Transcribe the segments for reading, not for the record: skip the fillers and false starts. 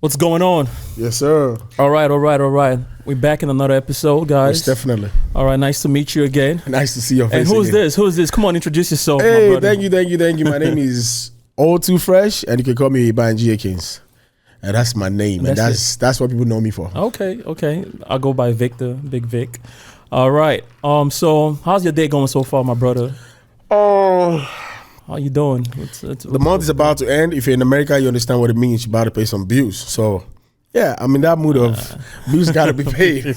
What's going on? Yes, sir. All right. We're back in another episode, guys. Yes, definitely. All right, nice to meet you again. Nice to see your face. And who's again. this? Who's this? Come on, introduce yourself. Hey, my brother. thank you. My name is All Too Fresh, and you can call me Oyebanji and Akins. And that's my name, and that's what people know me for. Okay. I'll go by Victor, Big Vic. All right. So how's your day going so far, my brother? How you doing? The month is about to end. If you're in America, you understand what it means. You're about to pay some bills. So, yeah, I'm in that mood of bills got to be paid.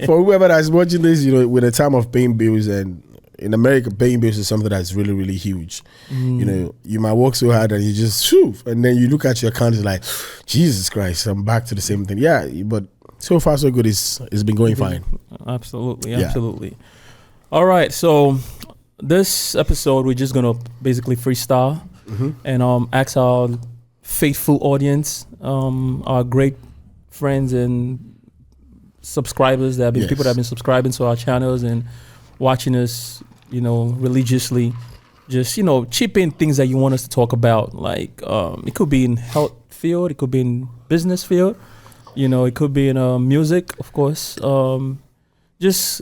For whoever that's watching this, with the time of paying bills, and in America, paying bills is something that's really, really huge. You might work so hard and you just, shoo, and then you look at your account, it's like, Jesus Christ, I'm back to the same thing. Yeah, but so far so good. It's been going fine. Absolutely. All right, so this episode, we're just gonna basically freestyle and ask our faithful audience, our great friends and subscribers that have been people that have been subscribing to our channels and watching us, religiously. Just chip in things that you want us to talk about. Like it could be in health field, it could be in business field, it could be in music, of course. Just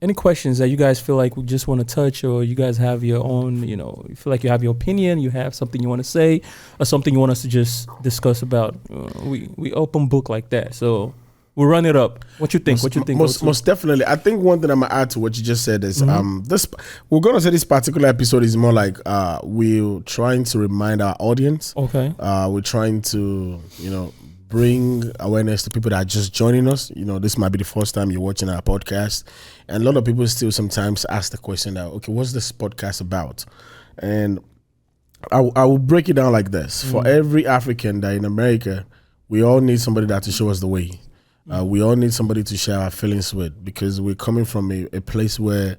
any questions that you guys feel like we just want to touch, or you guys have your own, you feel like you have your opinion, you have something you want to say, or something you want us to just discuss about. We open book like that. So we'll run it up. What you think? Most definitely. I think one thing I'm gonna add to what you just said is we're gonna say this particular episode is more like we're trying to remind our audience. Okay. We're trying to bring awareness to people that are just joining us. This might be the first time you're watching our podcast, and a lot of people still sometimes ask the question that, okay, what's this podcast about? And I will break it down like this. For every African that in America, we all need somebody that to show us the way. We all need somebody to share our feelings with, because we're coming from a place where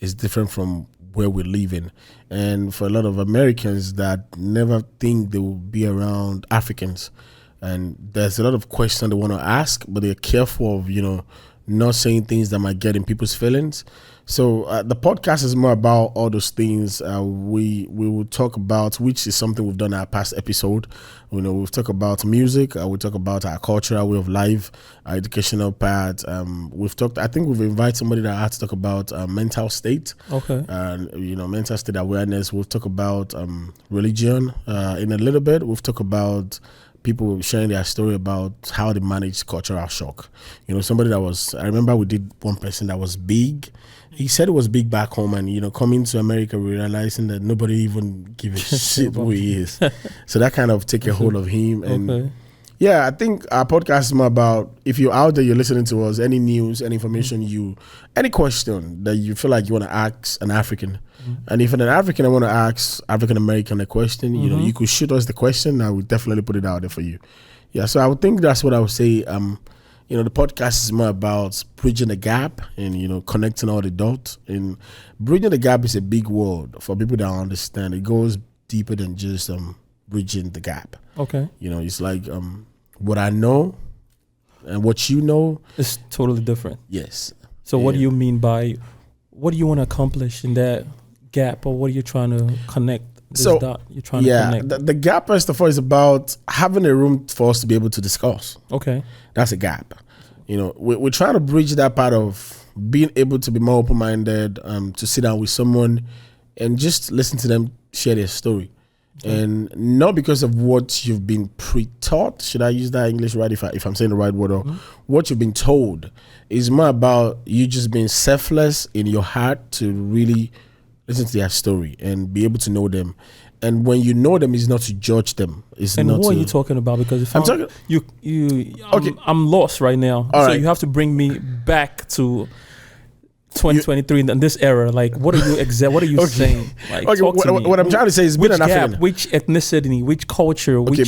it's different from where we're living. And for a lot of Americans that never think they will be around Africans, and there's a lot of questions they want to ask, but they're careful of, not saying things that might get in people's feelings. So the podcast is more about all those things. We will talk about, which is something we've done in our past episode. We've talked about music. We talk about our cultural way of life, our educational part. I think we've invited somebody that had to talk about mental state. Okay. Mental state awareness. We'll talk about religion in a little bit. We've talked about people sharing their story about how they manage cultural shock. Somebody I remember we did one person that was big. He said it was big back home, and coming to America, realizing that nobody even give a shit who he is. So that kind of take a hold of him. And yeah, I think our podcast is more about, if you're out there, you're listening to us, any news, any information, any question that you feel like you want to ask an African. And if an African I want to ask African American a question, you could shoot us the question. I would definitely put it out there for you. Yeah, so I would think that's what I would say. The podcast is more about bridging the gap and, connecting all the dots. And bridging the gap is a big word for people that understand. It goes deeper than just bridging the gap. Okay. It's like what I know and what you know is totally different. Yes. So what do you mean by, what do you want to accomplish in that gap, or what are you trying to connect? Dot you're trying to connect. The gap, first of all, is about having a room for us to be able to discuss. Okay. That's a gap. We're trying to bridge that part of being able to be more open-minded, to sit down with someone and just listen to them share their story. And not because of what you've been pre-taught. Should I use that English right if I'm saying the right word? Or what you've been told. Is more about you just being selfless in your heart to really listen to their story and be able to know them. And when you know them, it's not to judge them. And what are you talking about? Because if I'm lost right now. All so right. you have to bring me back to 2023 in this era. Like, what are you What are you saying? Like, what I'm trying to say is, which gap, which ethnicity, which culture, what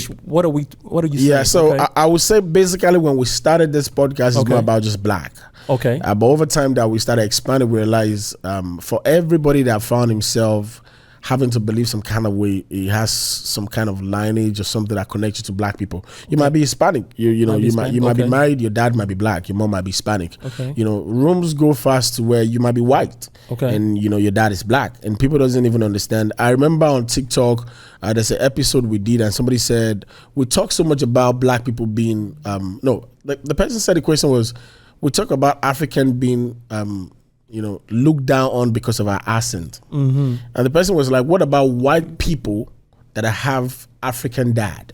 are you saying? Yeah, so I would say basically when we started this podcast, it's more about just black. Okay. But over time that we started expanding, we realized for everybody that found himself having to believe some kind of way. It has some kind of lineage or something that connects you to black people. You might be Hispanic. You might be married. Your dad might be black. Your mom might be Hispanic. Okay. Rooms go fast to where you might be white. Okay. And your dad is black, and people doesn't even understand. I remember on TikTok, there's an episode we did, and somebody said we talk so much about black people being the person said the question was, we talk about African being looked down on because of our accent. Mm-hmm. And the person was like, what about white people that have African dad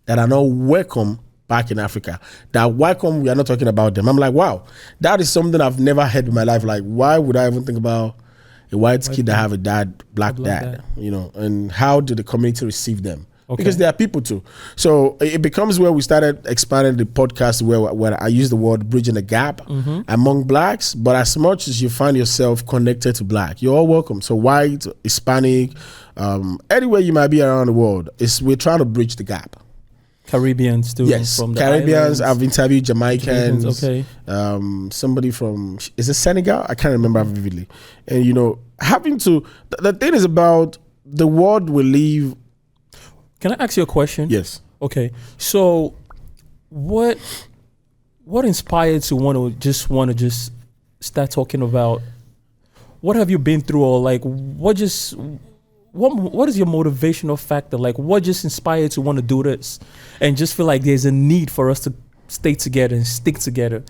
that are not welcome back in Africa? That welcome, we are not talking about them. I'm like, wow, that is something I've never heard in my life. Like, why would I even think about a white kid that have a black dad, and how do the community receive them? Okay. Because they are people too. So it becomes where we started expanding the podcast where I use the word bridging the gap among blacks. But as much as you find yourself connected to black, you're all welcome. So white, Hispanic, anywhere you might be around the world, we're trying to bridge the gap. Caribbeans too. Yes, from the Caribbeans. islands. I've interviewed Jamaicans. Okay. Somebody from, is it Senegal? I can't remember vividly. And having to, the thing is about the world we live. Can I ask you a question? Yes. Okay. So, what inspired you want to just start talking about what have you been through, or like what is your motivational factor? Like what just inspired you to want to do this and just feel like there's a need for us to stay together and stick together?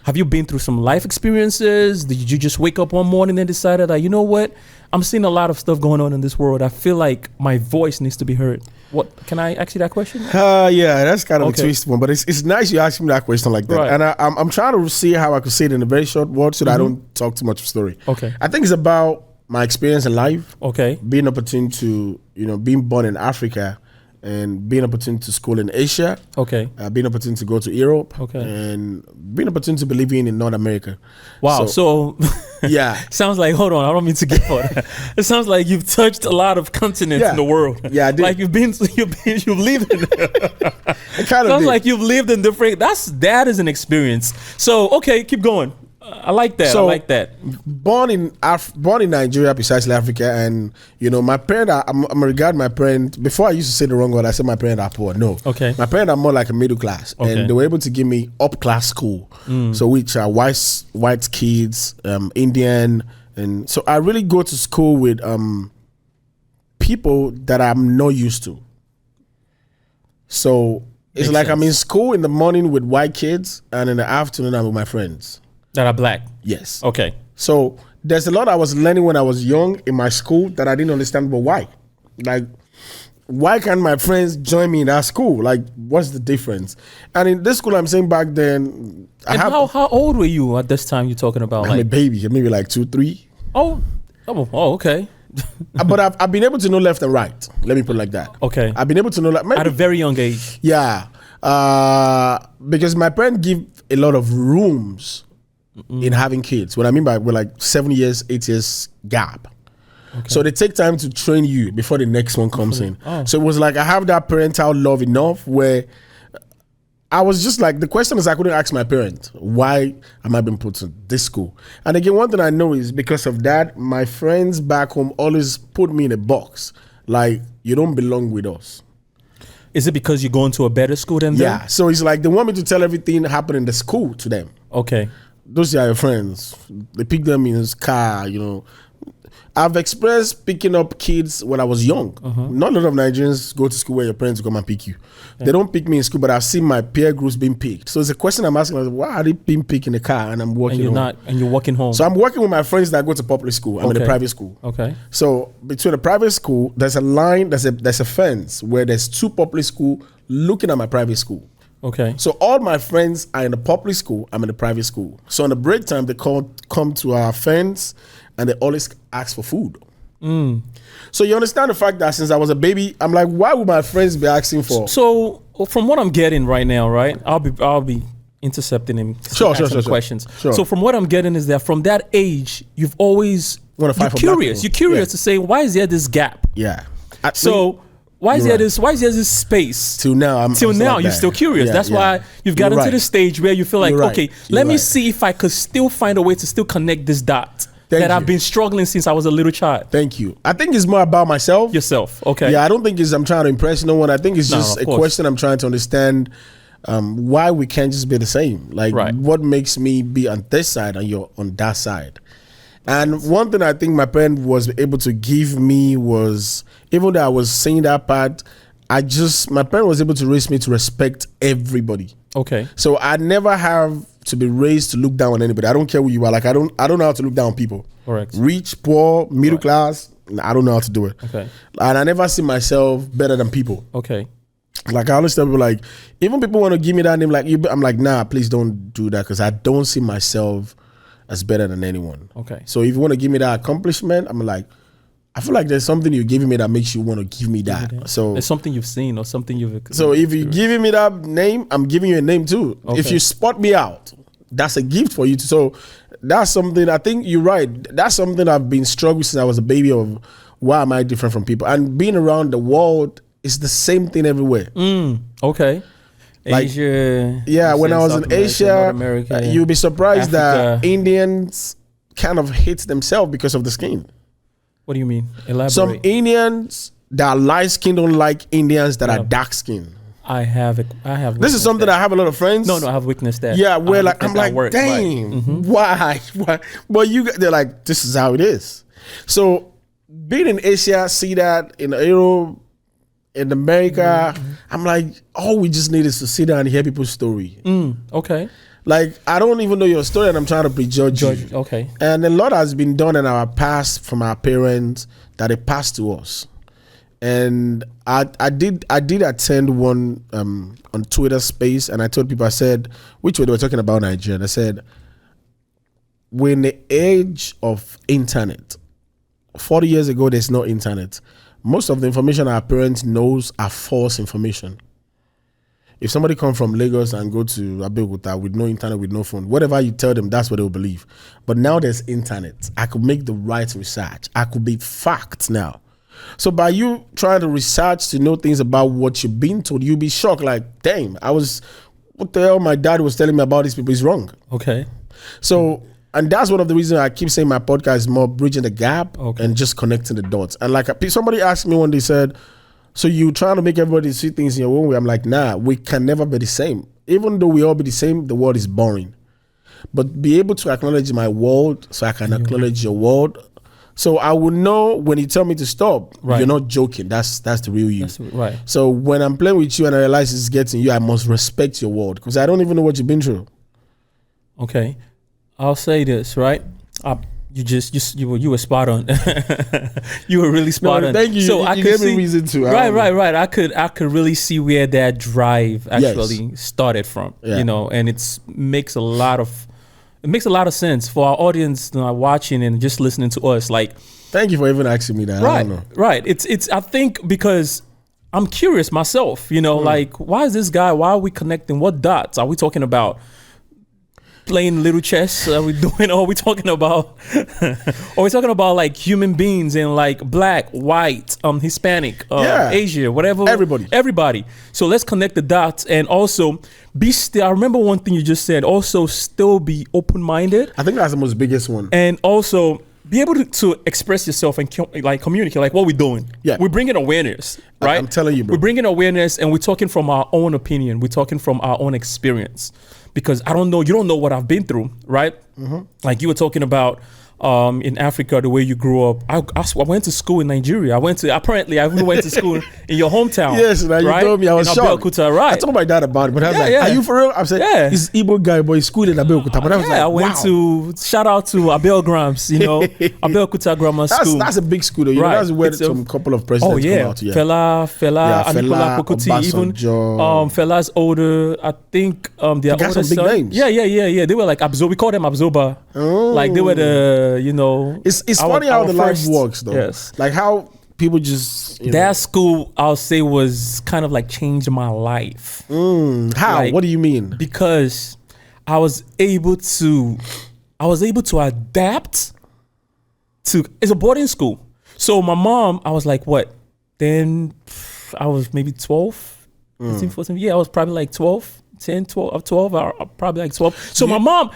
Have you been through some life experiences? Did you just wake up one morning and decided that, you know what, I'm seeing a lot of stuff going on in this world. I feel like my voice needs to be heard. What, can I ask you that question? Yeah, that's kind of a twist one, but it's nice you ask me that question like that. Right. And I'm trying to see how I could say it in a very short word so that I don't talk too much of story. Okay. I think it's about my experience in life. Okay. Being opportune to, being born in Africa and being opportune to school in Asia. Okay. Being opportune to go to Europe. Okay. And being opportune to be living in North America. Wow. So yeah. Sounds like, hold on, I don't mean to get for that. It sounds like you've touched a lot of continents in the world. Yeah, I did. Like you've lived in it kind of sounds like you've lived in different, that is an experience. So, okay, keep going. I like that. So, I like that. Born in Nigeria, precisely Africa, and my parents. I'm regard my parents. Before I used to say the wrong word, I said my parents are poor. No, okay. My parents are more like a middle class, and they were able to give me up class school. So which are white kids, Indian, and so I really go to school with people that I'm not used to. So it's like I'm in school in the morning with white kids, and in the afternoon I'm with my friends. That are black? Yes. Okay. So there's a lot I was learning when I was young in my school that I didn't understand, but why? Like, why can't my friends join me in that school? Like, what's the difference? And in this school I'm saying back then... how old were you at this time you're talking about? I'm a baby, maybe like 2, 3. Oh, okay. But I've been able to know left and right. Let me put it like that. Okay. I've been able to know... at a very young age. Yeah. Because my parents give a lot of rooms in having kids. What I mean by we're like 7 years, 8 years gap. Okay. So they take time to train you before the next one comes in. Oh. So it was like I have that parental love enough where I was just like, the question is I couldn't ask my parents, why am I being put to this school? And again, one thing I know is because of that, my friends back home always put me in a box. Like, you don't belong with us. Is it because you're going to a better school than them? Yeah. So it's like they want me to tell everything happened in the school to them. Okay. Those are your friends. They pick them in his car, I've experienced picking up kids when I was young. Not a lot of Nigerians go to school where your parents come and pick you. Yeah. They don't pick me in school, but I've seen my peer groups being picked. So it's a question I'm asking, like, why are they being picked in the car and I'm walking home? And you're walking home. So I'm working with my friends that go to public school. I'm in a private school. Okay. So between the private school, there's a line, there's a fence where there's 2 public school looking at my private school. Okay. So all my friends are in the public school. I'm in the private school. So on the break time, they come to our fence and they always ask for food. So you understand the fact that since I was a baby, I'm like, why would my friends be asking for? So from what I'm getting right now, right? I'll be intercepting him. Sure. Questions. Sure. So from what I'm getting is that from that age, you've always you're curious. You're curious to say, why is there this gap? Yeah. Why is there this space? Till now, you're still curious. That's why you've gotten to the stage where you feel like, let me see if I could still find a way to still connect this dot. I've been struggling since I was a little child? Thank you. I think it's more about myself. Yourself, okay. Yeah, I don't think I'm trying to impress no one. I think it's just a question I'm trying to understand why we can't just be the same. Like, what makes me be on this side and you're on that side? And one thing I think my parent was able to give me was, even though I was saying that part, my parent was able to raise me to respect everybody. Okay. So I never have to be raised to look down on anybody. I don't care who you are. Like, I don't know how to look down on people. Correct. Rich, poor, middle class, I don't know how to do it. Okay. And I never see myself better than people. Okay. Like, I always tell people, like, even people want to give me that name, like, I'm like, nah, please don't do that, because I don't see myself as better than anyone. Okay. So if you want to give me that accomplishment, I'm like, I feel like there's something you're giving me that makes you want to give me that. So it's something you've seen or something you've. So if you're giving me that name, I'm giving you a name too. Okay. If you spot me out, that's a gift for you. So that's something, I think you're right. That's something I've been struggling since I was a baby of, why am I different from people? And being around the world is the same thing everywhere. Okay. Like, Asia. Yeah, when I was in Asia, America, you'll be surprised Africa. that Indians kind of hate themselves because of the skin. What do you mean? Elaborate. Some Indians that are light skinned don't like Indians that are dark skinned. I have. This is something that I have a lot of friends. No, I have witnessed that. Yeah, where like I'm like, dang, why? But they're like, this is how it is. So being in Asia, see that in Europe, in America, I'm like, all we just need is to sit down and hear people's story. Okay. Like, I don't even know your story and I'm trying to prejudge you. Okay. And a lot has been done in our past from our parents that they passed to us. And I did attend one on Twitter space, and I told people, I said, which way they were talking about Nigeria. I said, we're in the age of internet. 40 years ago, there's no internet. Most of the information our parents knows are false information. If somebody come from Lagos and go to Abeokuta with no internet, with no phone, whatever you tell them, that's what they'll believe. But now there's internet. I could make the right research. I could be fact now. So by you trying to research to know things about what you've been told, you'll be shocked. Like, damn, what the hell my dad was telling me about these people is wrong. Okay. So, and that's one of the reasons I keep saying my podcast is more bridging the gap and just connecting the dots. And like somebody asked me one day, said, so you trying to make everybody see things in your own way? I'm like, nah, we can never be the same. Even though we all be the same, the world is boring. But be able to acknowledge my world so I can acknowledge your world. So I will know when you tell me to stop, you're not joking. That's the real you. Right. So when I'm playing with you and I realize it's getting you, I must respect your world because I don't even know what you've been through. Okay. I'll say this, right? You were spot on. You were really spot on. Thank you. So you gave me reason to. Right. I could really see where that drive actually started from. Yeah. You know, and it makes a lot of sense for our audience watching and just listening to us. Like, thank you for even asking me that. Right, I don't know. Right. It's I think because I'm curious myself. You know, like, why is this guy? Why are we connecting? What dots are we talking about? Playing little chess? Are we doing? Or are we talking about? Are we talking about like human beings and like black, white, Hispanic, Asia, whatever? Everybody. So let's connect the dots and also be still. I remember one thing you just said. Also, still be open-minded. I think that's the most biggest one. And also be able to express yourself and like communicate. Like what we're doing. Yeah, we're bringing awareness, right? I'm telling you, bro. We're bringing awareness, and we're talking from our own opinion. We're talking from our own experience. Because I don't know, you don't know what I've been through, right? Like you were talking about in Africa, the way you grew up. I went to school in Nigeria. Apparently I even went to school in your hometown. Yes, now you told me, I was shocked. Right. I told my dad about it, but I was like, are you for real? I said, he's Igbo guy, but he's school in Abeokuta. But I was like, I went to, shout out to Abel Grams, you know, Abeokuta Grammar School. That's a big school though. You know, that's where some couple of presidents come out. Fela, Aníkúlápó Kuti, even Fela's older, I think their older son. Big names. Yeah. They were like we call them Absoba. Like they were the, you know. It's funny how the life works though. Yes. Like how people just that school, I'll say, was kind of like changed my life. How? Like, what do you mean? Because I was able to adapt to. It's a boarding school, so my mom. I was like, what? Then I was maybe 12, 13, 14. Yeah, I was probably like 12, 10, 12, or probably like 12. So my mom.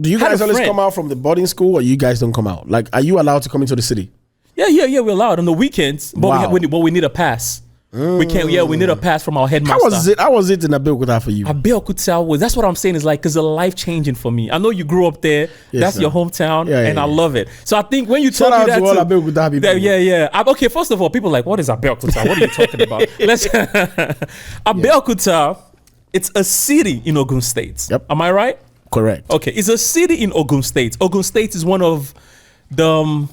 Do you guys always come out from the boarding school, or you guys don't come out? Like, are you allowed to come into the city? Yeah. We're allowed on the weekends, but we need a pass. We can't. Yeah, we need a pass from our headmaster. How was it in Abeokuta for you? Abeokuta was. That's what I'm saying. Is like, because it's life changing for me. I know you grew up there. That's your hometown, and I love it. So I think when you told me that, all Abeokuta people. Okay, first of all, people are like, what is Abeokuta? What are you talking about? Abeokuta, it's a city in Ogun State. Yep. Am I right? Correct. Okay, it's a city in Ogun State. Ogun State is one of the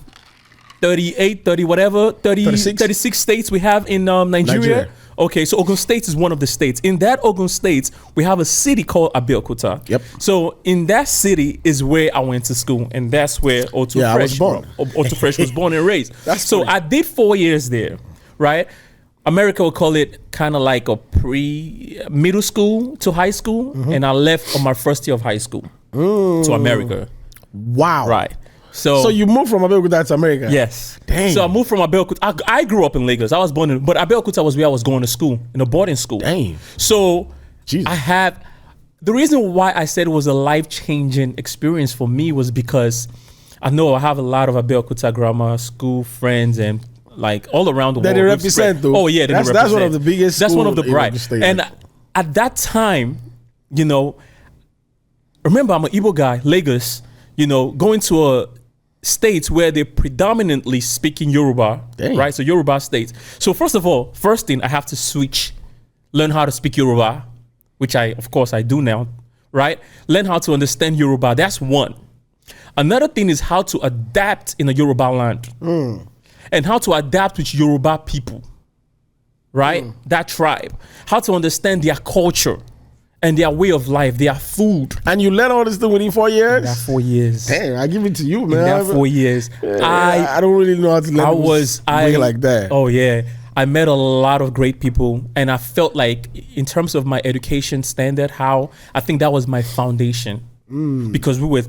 36 states we have in Nigeria. Okay, so Ogun State is one of the states. In that Ogun State, we have a city called Abeokuta. Yep. So in that city is where I went to school, and that's where Otto Fresh was born and raised. So I did 4 years there, right? America would call it kind of like a middle school to high school, and I left on my first year of high school to America. Wow. Right. So you moved from Abeokuta to America? Yes. Dang. So I moved from Abeokuta. I grew up in Lagos. I was born but Abeokuta was where I was going to school, in a boarding school. Dang. So the reason why I said it was a life-changing experience for me was because I know I have a lot of Abeokuta grammar school friends and like all around the world. They represent though. Oh yeah, that's one of the biggest. That's one of the bright. And at that time, remember I'm an Igbo guy, Lagos. Going to a states where they predominantly speak in Yoruba, right? So Yoruba states. So first thing I have to learn how to speak Yoruba, which of course I do now, right? Learn how to understand Yoruba. That's one. Another thing is how to adapt in a Yoruba land and how to adapt with Yoruba people, right? That tribe. How to understand their culture and their way of life, their food. And you learn all this thing within 4 years? In that 4 years. Damn, I give it to you, man. In that 4 years. I don't really know how to learn like that. Oh, yeah. I met a lot of great people, and I felt like in terms of my education standard, I think that was my foundation. Because we were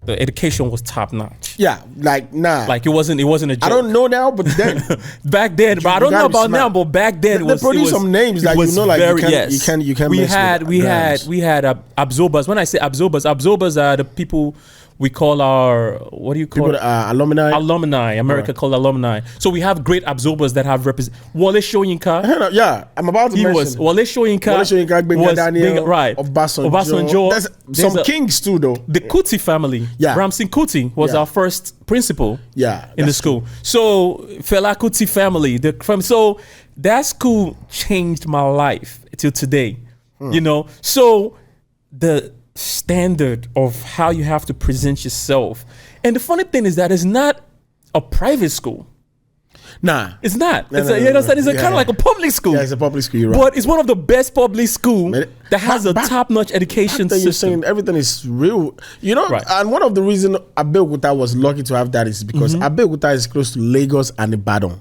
the education was top notch. Yeah, like it wasn't a joke. I don't know now, but then back then, but I don't know about now, but back then they produced some names that you can't. We had absorbers. When I say absorbers are the people we call our, what do you call it? Alumni. Alumni. America called alumni. So we have great absorbers that have represented. Wale Soyinka. Yeah, I'm about to mention. Wale Soyinka was Daniel, right. Obasanjo. There's some kings too, though. The Kuti family. Yeah. Ramsin Kuti was our first principal. Yeah. In the school. So Fela Kuti family. So that school changed my life till today. So the standard of how you have to present yourself. And the funny thing is that it's not a private school. Nah. It's not. It's kind of like a public school. Yeah, it's a public school, you're right. But it's one of the best public schools that has a top-notch education system. You're saying everything is real. And one of the reasons Abeokuta was lucky to have that is because Abeokuta is close to Lagos and Ibadan.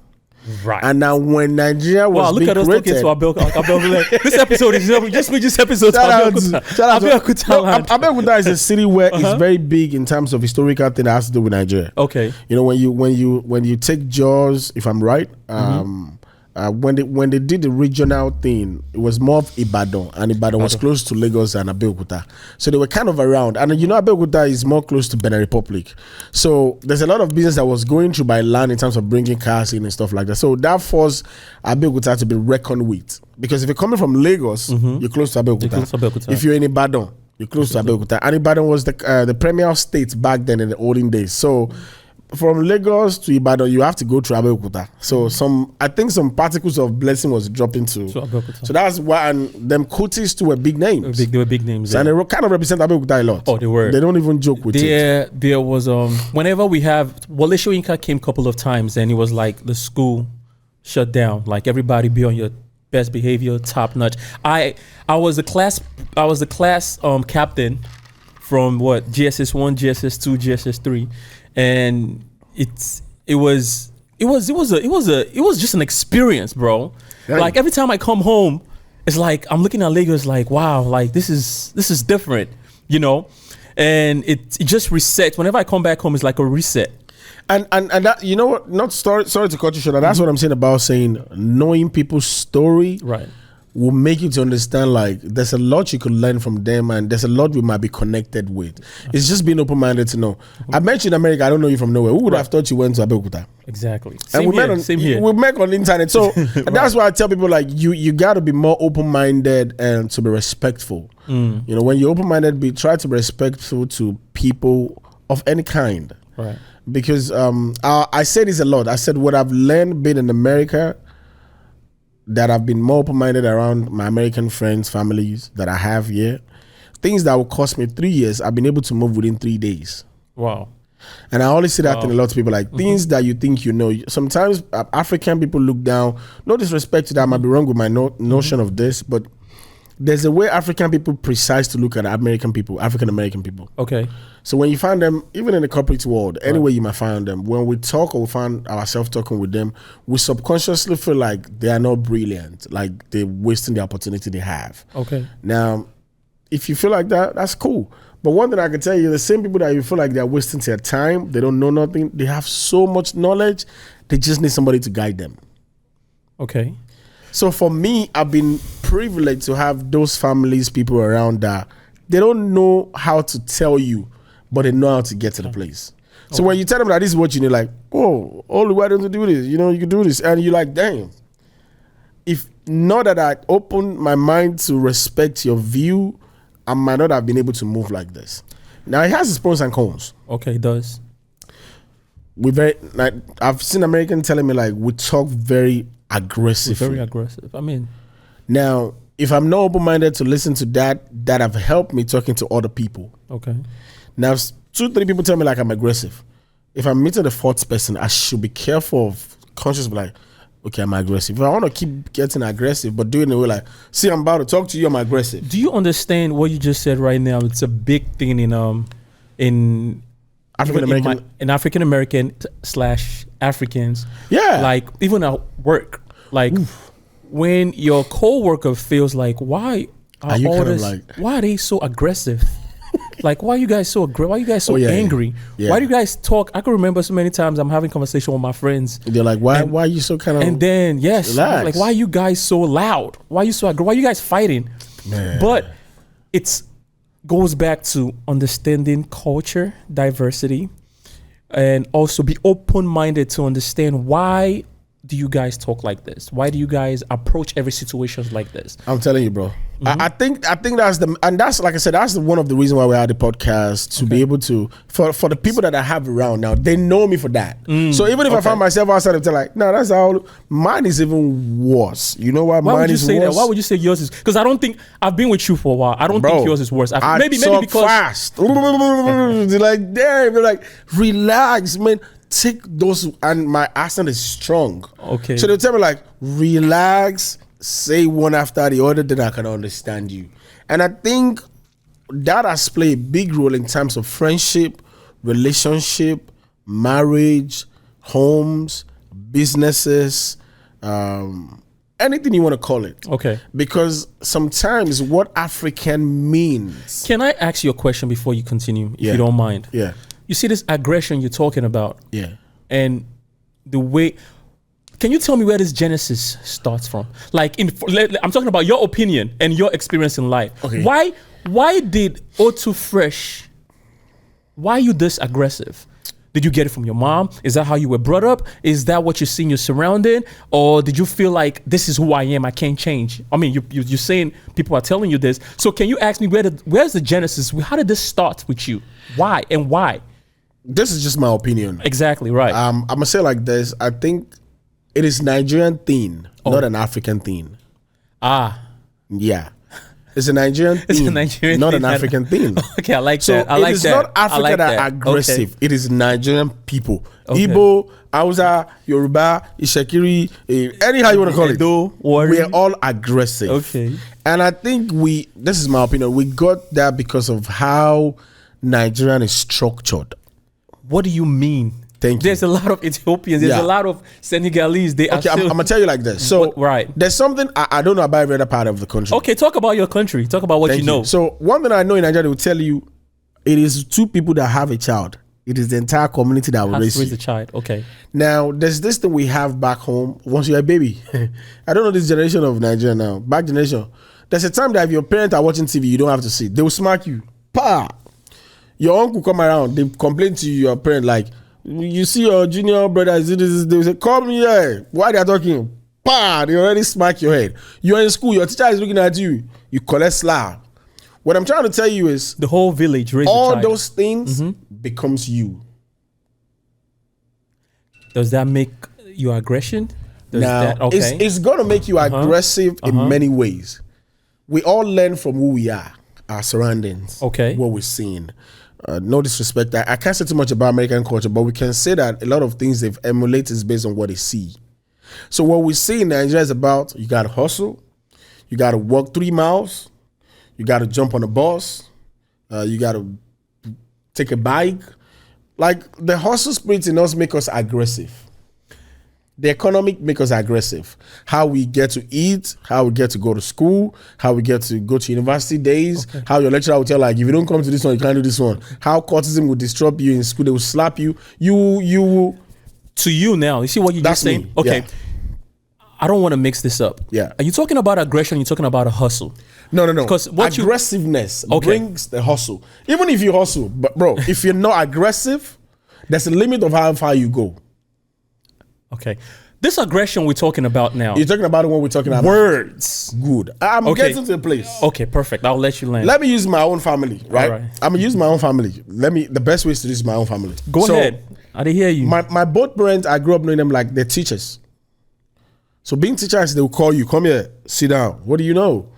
Right. And now when Nigeria was look at us talking to Abeokuta. This episode is just episode Abeokuta. Abeokuta is a city where it's very big in terms of historical thing that has to do with Nigeria. Okay. When you take Jaws, if I'm right, when they did the regional thing, it was more of Ibadan, and Ibadan was close to Lagos and Abeokuta, so they were kind of around. And Abeokuta is more close to Benin Republic, so there's a lot of business that was going through by land in terms of bringing cars in and stuff like that. So that forced Abeokuta to be reckoned with, because if you're coming from Lagos, you're close to Abeokuta. If you're in Ibadan, you're close to Abeokuta, and Ibadan was the premier state back then in the olden days. So from Lagos to Ibadan, you have to go through Abeokuta. So I think some particles of blessing was dropping to Abeokuta. So that's why, and them Kutis too were big names. They were big names. And they kind of represent Abeokuta a lot. Oh, they were. They don't even joke with it. There was whenever we have Wale Soyinka came a couple of times, and it was like the school shut down. Like everybody be on your best behavior, top notch. I was the class captain from GSS 1, GSS 2, GSS 3. And it was just an experience, bro. Right. Like every time I come home, it's like I'm looking at Lagos like, wow, like this is different, and it just resets. Whenever I come back home, it's like a reset. And that, what, not sorry to cut you short. That's what I'm saying about saying knowing people's story. Right. will make you to understand like there's a lot you could learn from them, and there's a lot we might be connected with. It's just being open-minded to know. I met you in America. I don't know you from nowhere. Who would have thought you went to Abeokuta? Exactly. And Same here. We met on the internet. So that's why I tell people like you got to be more open-minded and to be respectful. You know, when you're open-minded, try to be respectful to people of any kind. Right. Because I say this a lot. I said what I've learned being in America, that I've been more open-minded around my American friends, families that I have here. Things that will cost me 3 years, I've been able to move within 3 days. Wow. And I always say that to a lot of people, like things that you think you know. Sometimes African people look down. No disrespect to that, I might be wrong with my notion of this, but there's a way African people precise to look at American people, African American people. Okay. So when you find them, even in the corporate world, anywhere you might find them, when we talk or we find ourselves talking with them, we subconsciously feel like they are not brilliant, like they're wasting the opportunity they have. Okay. Now, if you feel like that, that's cool. But one thing I can tell you, the same people that you feel like they're wasting their time, they don't know nothing, they have so much knowledge, they just need somebody to guide them. Okay. So for me, I've been privileged to have those families, people around that they don't know how to tell you, but they know how to get to the place. So when you tell them that this is what you need, like, oh, only why don't you do this? You know, you can do this. And you're like, damn. If not that I opened my mind to respect your view, I might not have been able to move like this. Now, it has its pros and cons. Okay, it does. I've seen Americans telling me, like, we talk very aggressively. Very aggressive. I mean. Now, if I'm not open-minded to listen to that have helped me talking to other people. Okay. Now, 2-3 people tell me like I'm aggressive. If I'm meeting the fourth person, I should be careful of conscious of like, okay, I'm aggressive. If I want to keep getting aggressive, but doing it way like, see, I'm about to talk to you, I'm aggressive. Do you understand what you just said right now? It's a big thing in African American / Africans. Yeah. Like even at work, like when your coworker feels like, why are they so aggressive? Like, why are you guys so aggressive? Why are you guys so angry? Yeah. Why do you guys talk? I can remember so many times I'm having conversation with my friends. They're like, why are you so kind of? And then like, why are you guys so loud? Why are you so aggressive? Why are you guys fighting? Man. But it's goes back to understanding culture, diversity, and also be open-minded to understand why do you guys talk like this? Why do you guys approach every situation like this? I'm telling you, bro. I think that's like I said, that's one of the reasons why we had the podcast, to be able to for the people that I have around now, they know me for that. So even if I find myself outside of, they're like, no, that's how mine is even worse. You know why mine is worse? That? Why would you say yours is? Because I don't think I've been with you for a while. I don't think yours is worse. Maybe because fast. They're like, damn. They're like, relax, man. Take those, and my accent is strong. Okay. So they tell me like, relax, say one after the other, then I can understand you. And I think that has played a big role in terms of friendship, relationship, marriage, homes, businesses, anything you want to call it. Okay. Because sometimes what African means. Can I ask you a question before you continue, if you don't mind? Yeah. You see this aggression you're talking about. Yeah. And the way, can you tell me where this genesis starts from? Like, I'm talking about your opinion and your experience in life. Okay. Why did O2 Fresh, why are you this aggressive? Did you get it from your mom? Is that how you were brought up? Is that what you see in your surrounding? Or did you feel like this is who I am, I can't change? I mean, you're saying people are telling you this. So can you ask me where's the genesis? How did this start with you? Why and why? This is just my opinion. Exactly, right. I'm going to say like this. I think it is Nigerian thing, not an African thing. Yeah. It's a Nigerian thing, not an African thing. Okay, I like that. I like that. It is not Africa that are aggressive. Okay. It is Nigerian people. Okay. Igbo, Hausa, Yoruba, Ishekiri, anyhow you want to call it. We are all aggressive. Okay. And I think this is my opinion, we got that because of how Nigerian is structured. What do you mean? Thank you. There's a lot of Ethiopians. There's a lot of Senegalese. I'm going to tell you like this. So there's something I don't know about every other part of the country. Okay, talk about your country. Talk about what you know. So one thing I know in Nigeria, they will tell you, it is 2 people that have a child. It is the entire community that will raise raise you. the child. Okay. Now, there's this thing we have back home once you're a baby. I don't know this generation of Nigeria now. Back generation. There's a time that if your parents are watching TV, you don't have to sit. They will smack you. Pa! Your uncle come around, they complain to your parent like, you see your junior brother is this. They will say, come here. Why they are talking? Pa! They already smack your head. You're in school, your teacher is looking at you. You collect slap. What I'm trying to tell you is the whole village raised all the child. those things becomes you. Does that make you aggression? Now, it's going to make you aggressive in many ways. We all learn from who we are, our surroundings, Okay. what we're seeing. No disrespect. I can't say too much about American culture, but we can say that a lot of things they've emulated is based on what they see. So what we see in Nigeria is about you got to hustle, you got to walk 3 miles, you got to jump on a bus, you got to take a bike. Like the hustle spirit in us make us aggressive. The economic make us aggressive. How we get to eat, how we get to go to school, how we get to go to university days, how your lecturer will tell like, if you don't come to this one, you can't do this one. How cultism will disrupt you in school, they will slap you. You to you now, you see what you just saying? Me. Okay. Yeah. I don't want to mix this up. Yeah. Are you talking about aggression? You're talking about a hustle? No. Because aggressiveness brings the hustle. Even if you hustle, but bro, if you're not aggressive, there's a limit of how far you go. Okay. This aggression we're talking about now. You're talking about what we're talking about. Words. Good. I'm getting to the place. Okay, perfect. I'll let you land. Let me use my own family, right? All right. I'm gonna use my own family. The best way is to use my own family. Go ahead. I didn't hear you. My both parents, I grew up knowing them like they're teachers. So being teachers, they will call you, come here, sit down. What do you know?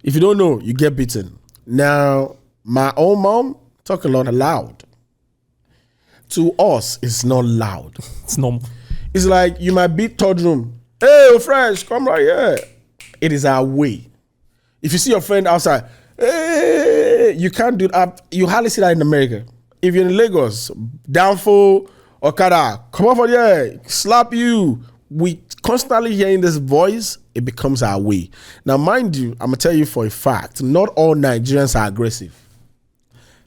If you don't know, you get beaten. Now, my own mom talk a lot loud. To us, it's not loud. It's normal. It's like you might be third room. Hey, fresh, come right here. It is our way. If you see your friend outside, hey, you can't do that. You hardly see that in America. If you're in Lagos, downfall, Okada, come over here, slap you. We constantly hearing this voice, it becomes our way. Now, mind you, I'm gonna tell you for a fact, not all Nigerians are aggressive.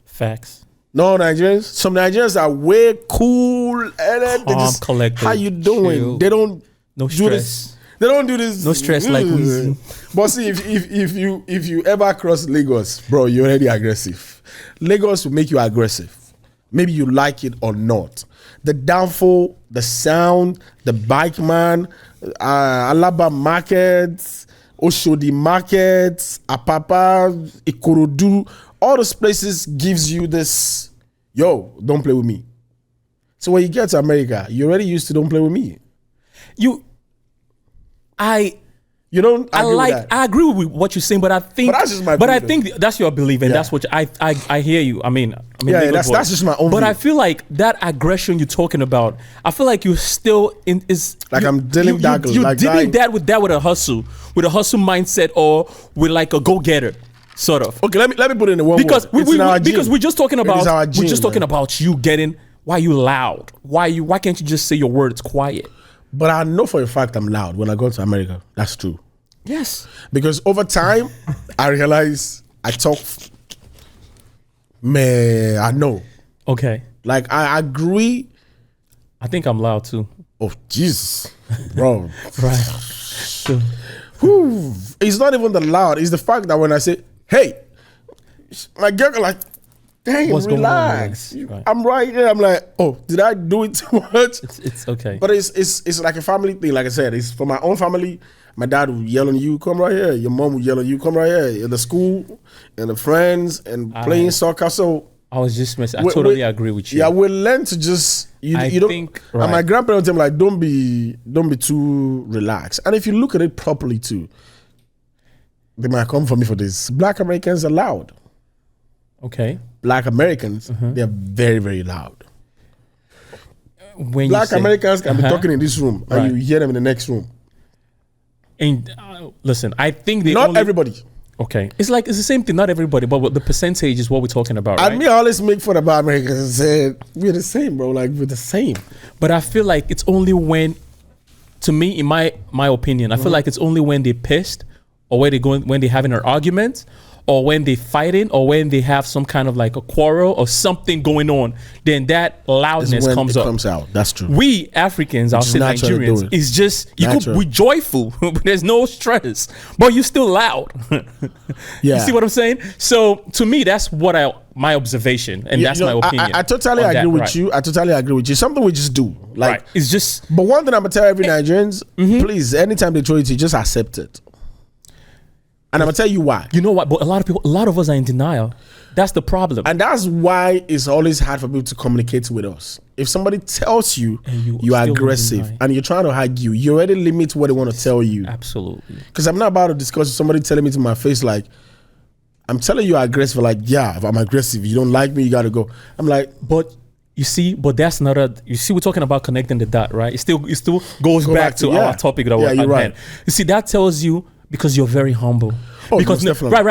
Facts. No Nigerians. Some Nigerians are way cool and they just collected. How you doing? Chill. They don't No do stress. this. They don't do this. No stress like we. But see, if you ever cross Lagos, bro, you're already aggressive. Lagos will make you aggressive. Maybe you like it or not. The downfall, the sound, the bike man, Alaba markets, Oshodi markets, Apapa, Ikorodu, all those places gives you this, yo, don't play with me. So when you get to America, you're already used to don't play with me. You don't agree with that? I agree with what you're saying, but I think, But that's just my but I belief. think that's your belief, and Yeah. that's what I hear you. I mean, Yeah, that's just my own But view. I feel like that aggression you're talking about, I feel like you're still in is Like you- I'm dealing you- daggers, You're like dealing that- that with a hustle mindset, or with like a go getter, sort of. Okay, let me put it in one Because word. It's in our gene. we're just talking It is our about gene, we're just talking man. about you getting why you loud, why can't you just say your words quiet? But I know for a fact I'm loud when I go to America. That's true. Yes. Because over time, I realize I talk. Man, I know. Okay. Like I agree. I think I'm loud too. Oh Jesus, bro. Right. So, Whew. It's not even the loud. It's the fact that when I say, "Hey," my girl like, "Dang, What's going on, relax." man? Right. I'm right here. I'm like, "Oh, did I do it too much?" it's okay. But it's like a family thing. Like I said, it's for my own family. My dad will yell on you, come right here. Your mom will yell on you, come right here. In the school, and the friends, and playing soccer. So I was just messing. I totally agree with you. yeah, we learn to just you don't. think, And my grandparents tell me like, don't be too relaxed. And if you look at it properly too, they might come for me for this. Black Americans are loud. Okay. Black Americans, they're very, very loud. When Black you say, Americans can be talking in this room, Right. and you hear them in the next room. And listen, I think they Not everybody. Okay, it's the same thing. Not everybody, but the percentage is what we're talking about, right? And me, I always make fun about Americans and say we're the same, bro. Like we're the same. But I feel like it's only when, to me, in my opinion, I feel like it's only when they're pissed or when they're having an argument, or when they're fighting, or when they have some kind of like a quarrel or something going on, then that loudness comes out. That's true. We Africans, I'll say Nigerians, it's just you could be joyful, but there's no stress, but you're still loud. You see what I'm saying? So to me, that's what my observation, and that's my opinion. I totally agree with you. I totally agree with you. Something we just do, like it's just. But one thing I'm gonna tell every Nigerians, please, anytime they throw it, you just accept it. And I'm gonna tell you why. You know what? But a lot of us are in denial. That's the problem. And that's why it's always hard for people to communicate with us. If somebody tells you you are aggressive and you're trying to argue, you already limit what they want to tell you. Absolutely. Because I'm not about to discuss with somebody telling me to my face, like, I'm telling you aggressive, like, yeah, if I'm aggressive, you don't like me, you gotta go. I'm like, but you see, but that's not you see, we're talking about connecting the dot, right? It still goes back to our topic that we're right. You see, that tells you because you're very humble. Because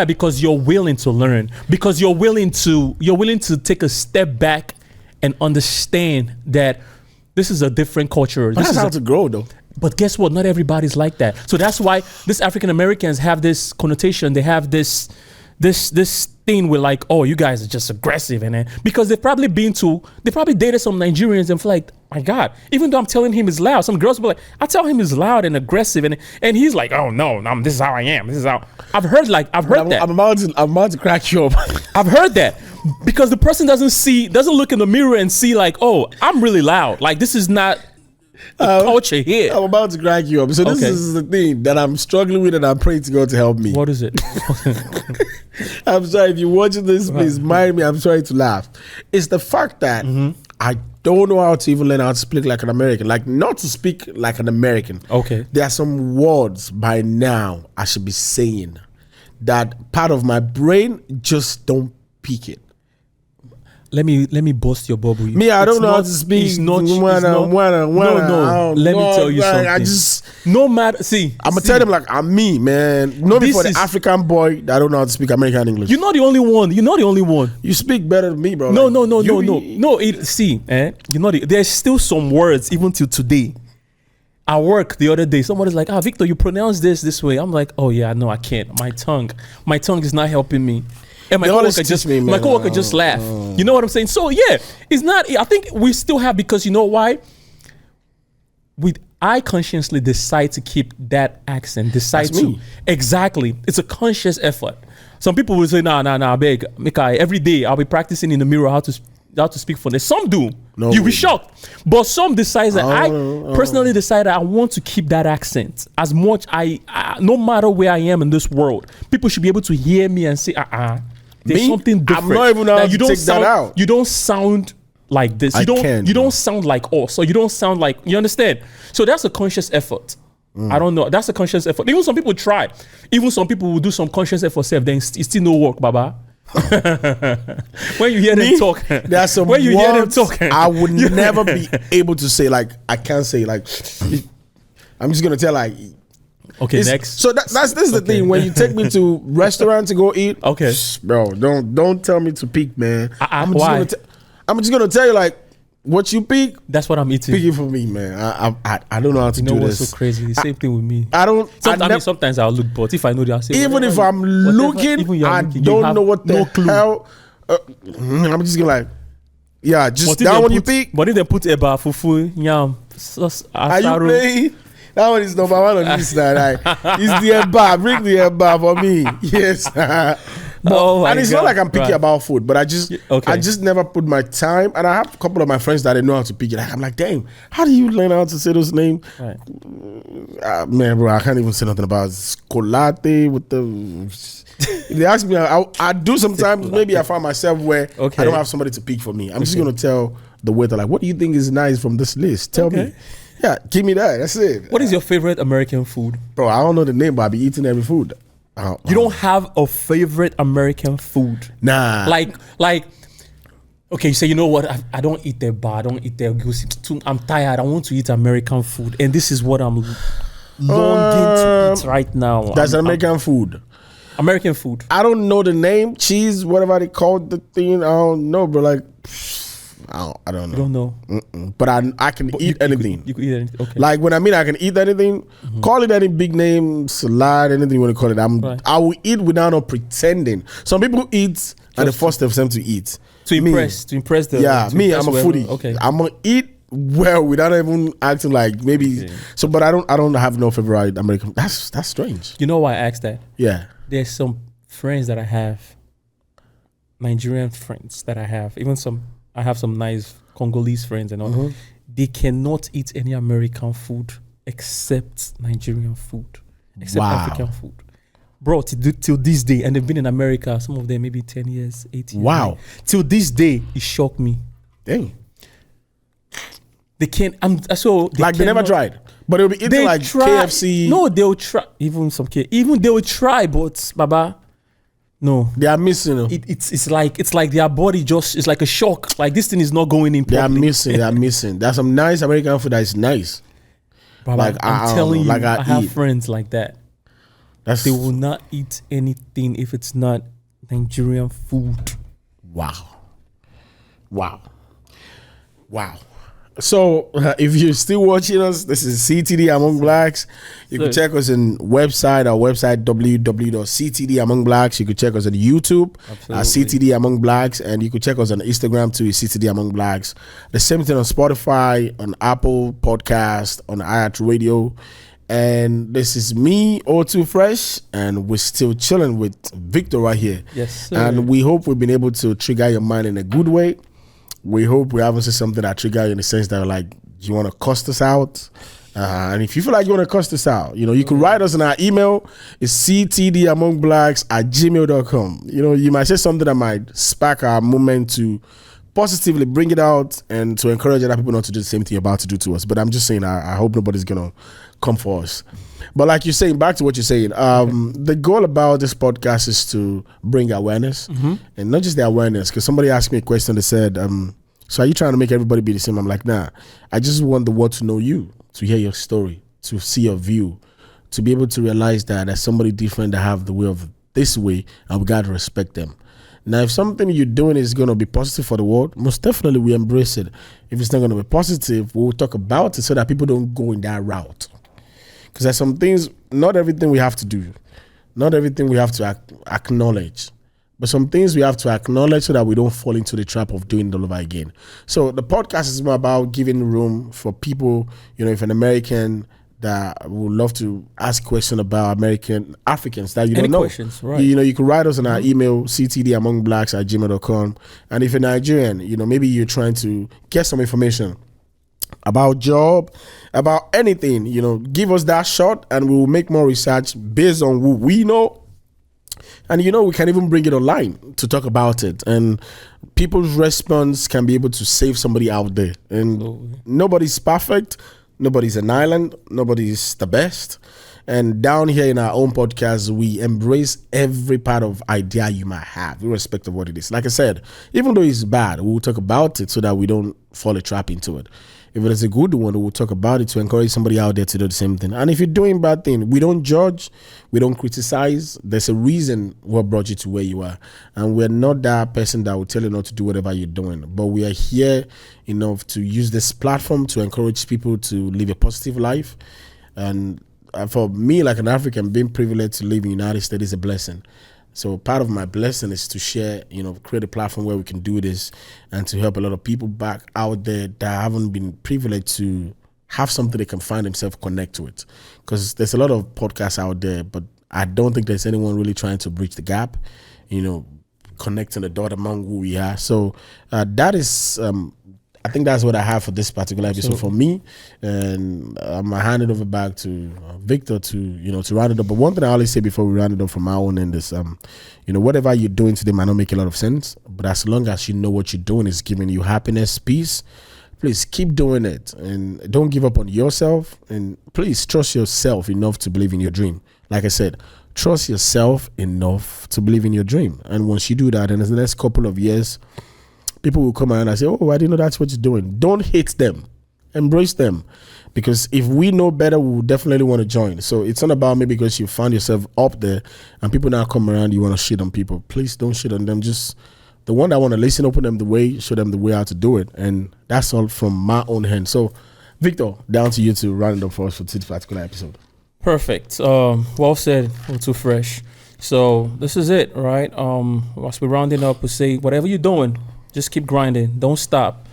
because you're willing to learn, because you're willing to take a step back and understand that this is a different culture. This is how to grow, though. But guess what? Not everybody's like that. So that's why these African Americans have this connotation. They have this thing with like, oh, you guys are just aggressive, and then because they probably dated some Nigerians and feel like, my God, even though I'm telling him he's loud, some girls will be like, I tell him he's loud and aggressive, and he's like, oh no, this is how I am. This is how I've heard that. I'm about to crack you up. I've heard that because the person doesn't look in the mirror and see like, oh, I'm really loud. Like this is not the culture here. I'm about to crack you up. So this is the thing that I'm struggling with, and I'm praying to God to help me. What is it? I'm sorry if you're watching this, please mind me. I'm sorry to laugh. It's the fact that I don't know how to even learn how to speak like an American. Like, not to speak like an American. Okay. There are some words by now I should be saying that part of my brain just don't pick it. Let me bust your bubble. I don't know how to speak. No. Let me tell you something. No matter. See, I'm gonna tell them like I'm me, man. Not before the African boy that I don't know how to speak American English. You're not the only one. You speak better than me, bro. No. There's still some words even till today. At work the other day, somebody's like, Victor, you pronounce this way. I'm like, oh yeah, no, I can't. My tongue is not helping me. And my coworker just laughed. You know what I'm saying? So yeah, it's not. I think we still have, because you know why? I consciously decide to keep that accent. Exactly. It's a conscious effort. Some people will say, nah, beg, Mikai. Every day I'll be practicing in the mirror how to speak for this. Some do. No, you'll be shocked. But some decide that I personally decide that I want to keep that accent as much. No matter where I am in this world, people should be able to hear me and say, there's something different. I'm not even know how to take that out. You don't sound like this. You don't sound like us. So you don't sound like, you understand? So that's a conscious effort. I don't know. That's a conscious effort. Even some people try. Even some people will do some conscious effort self, then it still no work, Baba. When you hear them talk, there are some words I would never be able to say. Like, I can't say, like, I'm just gonna tell, like, okay, next. So this is the thing. When you take me to restaurant to go eat, okay, bro, don't tell me to peek, man. I'm just gonna tell you, like, what you pick. That's what I'm eating. Pick it for me, man. I don't know how to do this. What's so crazy? The same thing with me. Sometimes I'll look, but if I know the answer, even if I'm looking, I don't know what the hell. I'm just gonna like, yeah, just that one you pick. But if they put eba, fufu, yam, are you playing? That one is number one on this night. It's the eba. Bring the eba for me. Yes. And it's not like I'm picky about food, but I just never put my time. And I have a couple of my friends that I know how to pick it. I'm like, damn, how do you learn how to say those names? Right. Man, bro, I can't even say nothing about scolate with the. If they ask me, I do sometimes. Maybe I find myself where I don't have somebody to pick for me. I'm just gonna tell the waiter, like, what do you think is nice from this list? Tell me. Yeah, give me that. That's it. What is your favorite American food? Bro, I don't know the name, but I be eating every food. You don't have a favorite American food? Nah. Like, okay, you say, you know what? I don't eat their bar. I don't eat their goose. I'm tired. I want to eat American food. And this is what I'm longing to eat right now. That's American food. American food. I don't know the name. Cheese, whatever they call the thing. I don't know, bro. Like, I don't know. You don't know. But I can eat anything. You could eat anything. Okay. Like when I mean I can eat anything, call it any big name, salad, anything you want to call it. I will eat without not pretending. Some people eat and they force themselves to eat. To impress the I'm a foodie. Okay. I'm gonna eat well without even acting like maybe so, but I don't have no favorite American. That's strange. You know why I asked that? Yeah. There's some friends that I have, Nigerian friends that I have, I have some nice Congolese friends and all. They cannot eat any American food except Nigerian food, except African food. Bro, till this day, and they've been in America, some of them maybe 10 years, 8 years. Wow. Till this day, it shocked me. Dang. They can't, they never tried. But they'll be eating like KFC. No, they'll try, even they will try, but Baba, no. They are missing. It's like their body it's like a shock. Like this thing is not going in properly. They are missing. There's some nice American food that is nice. Baba, like, I'm telling you, I have friends like that. They will not eat anything if it's not Nigerian food. Wow. So if you're still watching us, this is CTD Among Blacks. You can check us on our website www.ctdamongblacks. You can check us on YouTube at CTD Among Blacks, and you can check us on Instagram too, CTD Among Blacks. The same thing on Spotify, on Apple Podcast, on iHeartRadio. And this is me, O2 Fresh, and we're still chilling with Victor right here. Yes, sir. And we hope we've been able to trigger your mind in a good way. We hope we haven't said something that trigger you in the sense that like you want to cuss us out. And if you feel like you want to cuss us out, you can write us on our email. It's ctdamongbblacks@gmail.com. You might say something that might spark our moment to positively bring it out and to encourage other people not to do the same thing you're about to do to us. But I'm just saying, I hope nobody's going to come for us. But like you're saying, back to what you're saying, the goal about this podcast is to bring awareness, and not just the awareness. Because somebody asked me a question, they said, so are you trying to make everybody be the same? I'm like, nah, I just want the world to know you, to hear your story, to see your view, to be able to realize that there's somebody different that have the way of this way, and we got to respect them. Now, if something you're doing is going to be positive for the world, most definitely we embrace it. If it's not going to be positive, we'll talk about it so that people don't go in that route. Because there's some things, not everything we have to do, not everything we have to acknowledge, but some things we have to acknowledge so that we don't fall into the trap of doing it all over again. So the podcast is more about giving room for people, if an American that would love to ask questions about Africans that you don't know. Questions, right. You can write us on our email, ctdamongbblacks@gmail.com. And if you're Nigerian, maybe you're trying to get some information about job, about anything, give us that shot and we will make more research based on who we know. And we can even bring it online to talk about it. And people's response can be able to save somebody out there. And nobody's perfect. Nobody's an island. Nobody's the best. And down here in our own podcast, we embrace every part of idea you might have, irrespective of what it is. Like I said, even though it's bad, we'll talk about it so that we don't fall a trap into it. If it is a good one, we'll talk about it to encourage somebody out there to do the same thing. And if you're doing bad things, we don't judge, we don't criticize. There's a reason what brought you to where you are. And we're not that person that will tell you not to do whatever you're doing. But we are here enough to use this platform to encourage people to live a positive life. And for me, like an African, being privileged to live in the United States is a blessing. So part of my blessing is to share, create a platform where we can do this and to help a lot of people back out there that haven't been privileged to have something they can find themselves connect to it. Because there's a lot of podcasts out there, but I don't think there's anyone really trying to bridge the gap, connecting the dot among who we are. So that is, I think that's what I have for this particular episode for me. And I'm going to hand it over back to Victor to round it up. But one thing I always say before we round it up from our own end is, whatever you're doing today might not make a lot of sense. But as long as you know what you're doing is giving you happiness, peace, please keep doing it. And don't give up on yourself. And please trust yourself enough to believe in your dream. Like I said, trust yourself enough to believe in your dream. And once you do that, in the next couple of years, people will come around and say, oh, I didn't know that's what you're doing. Don't hate them. Embrace them. Because if we know better, we will definitely want to join. So it's not about maybe because you found yourself up there and people now come around, you want to shit on people. Please don't shit on them. Just the one that want to listen, open them the way, show them the way how to do it. And that's all from my own hand. So, Victor, down to you to round it up for us for this particular episode. Perfect. Well said. Too fresh. So this is it, right? As we're rounding up, we say whatever you're doing, just keep grinding. Don't stop.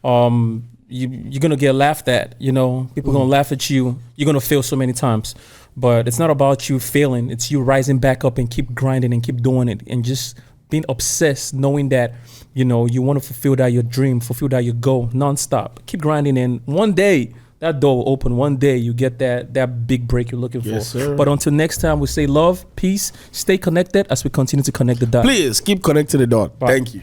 You're gonna get laughed at. You know, people gonna laugh at you. You're gonna fail so many times, but it's not about you failing. It's you rising back up and keep grinding and keep doing it and just being obsessed, knowing that you know you want to fulfill that your dream, fulfill that your goal, nonstop. Keep grinding, and one day that door will open. One day you get that big break you're looking for. Sir. But until next time, we say love, peace, stay connected as we continue to connect the dots. Please keep connecting the dot. Bye. Thank you.